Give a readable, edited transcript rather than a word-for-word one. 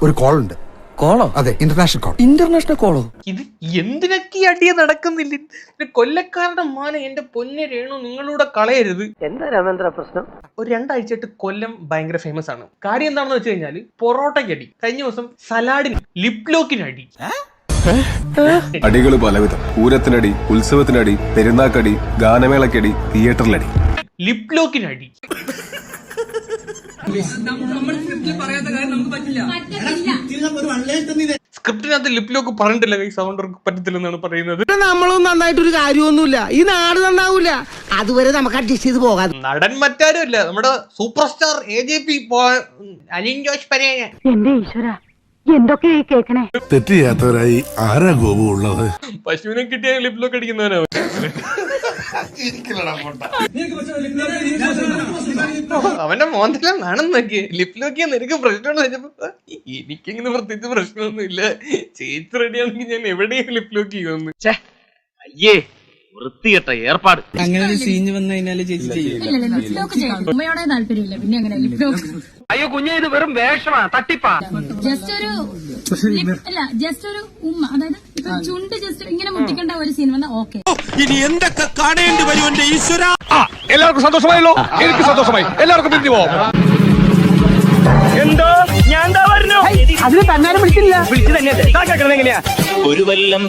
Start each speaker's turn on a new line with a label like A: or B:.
A: ഒരു കോൾ ഉണ്ട്.
B: കോളോ?
A: അതെ, ഇന്റർനാഷണൽ കോൾ.
B: ഇന്റർനാഷണൽ കോളോ?
C: ഇത് എന്തിനൊക്കെ അടിയ നടക്കുന്നില്ല. കൊല്ലക്കാരുടെ മാന എന്റെ പൊന്നെ രേണു നിങ്ങളൂടെ കളയരുത്.
D: എന്താ രാമേന്ദ്ര പ്രശ്നം?
C: ഒരു 2 ആഴ്ചയായിട്ട് കൊല്ലം ഭയങ്കര ഫേമസ് ആണ്. കാര്യം എന്താണെന്ന് വെച്ച് കഴിഞ്ഞാല് പൊറോട്ടയ്ക്ക് അടി, കഴിഞ്ഞ ദിവസം സലാഡിന് ലിപ് ലോക്കിന് അടി.
E: അടികൾ പലവിധം. പൂരത്തിനടി, ഉത്സവത്തിനടി, പെരുന്നാക്കടി, ഗാനമേളക്കടി, തിയേറ്ററിലടി.
C: ലിപ് ലോക്കിന് അടി. സ്ക്രിപ്റ്റിനകത്ത് ലിപ് ലോക്ക് പറഞ്ഞിട്ടില്ല, സൗണ്ട് പറ്റത്തില്ലെന്നാണ് പറയുന്നത്.
F: നമ്മളും നന്നായിട്ടൊരു കാര്യമൊന്നുമില്ല, ഈ നാട് നന്നാവൂല, അതുവരെ നമുക്ക് അഡ്ജസ്റ്റ് ചെയ്ത് പോകാം.
C: നടൻ മറ്റാരും അല്ല, നമ്മുടെ super star AJP Alin Jose പരേന.
G: എന്റെ ഈശ്വര, എന്തൊക്കെ കേക്കണേ.
H: തെറ്റ് ചെയ്യാത്തവരായി ആരാ ഗോപു ഉള്ളത്?
C: പശുവിനെ കിട്ടിയ ലിപ് ലോക്ക് അടിക്കുന്നവനാ. അവന്റെ മോന്തല നാണം നോക്കിയേ. ലിപ് ലോക്കിയ നിനക്ക് പ്രശ്നമാണെന്ന് വെച്ചപ്പോ എനിക്കിങ്ങനെ പ്രത്യേകിച്ച് പ്രശ്നമൊന്നും ഇല്ല. ചേച്ചി റെഡിയാണെങ്കിൽ ഞാൻ എവിടെയും ലിപ് ലോക്ക് ചെയ്യുമെന്ന്.
D: അയ്യേ, വൃത്തികെട്ട ഏർപ്പാട്.
B: അങ്ങനെ ഒരു സീൻ വന്നു കഴിഞ്ഞാല് ചേച്ചി ചെയ്യും.
G: ഉമ്മയോടെ താല്പര്യമില്ല, പിന്നെ അങ്ങനെ ലിപ് ലോക്ക്.
D: അയ്യോ കുഞ്ഞെ, ഇത് വെറും വേഷമാ, തട്ടിപ്പാ.
G: ജസ്റ്റ് ഒരു അല്ല, ജസ്റ്റ് ഒരു ഉമ്മ, അതായത് ഇപ്പൊ ചുണ്ട് ജസ്റ്റ് ഇങ്ങനെ മുട്ടിക്കേണ്ട ഒരു സീൻ വന്നാൽ ഓക്കെ.
H: ഇനി എന്തൊക്കെ കാണേണ്ടി വരും എന്റെ ഈശ്വര.
E: എല്ലാവർക്കും സന്തോഷമായല്ലോ? എനിക്ക് സന്തോഷമായി. എല്ലാവർക്കും പിരിഞ്ഞു പോവാം.
D: എന്തോ ഞാൻ എന്താ പറഞ്ഞു?
F: അതിന് തന്നാലും വിളിച്ചില്ല.
D: വിളിച്ചു തന്നെ എങ്ങനെയാ?
I: ഒരു വല്ലം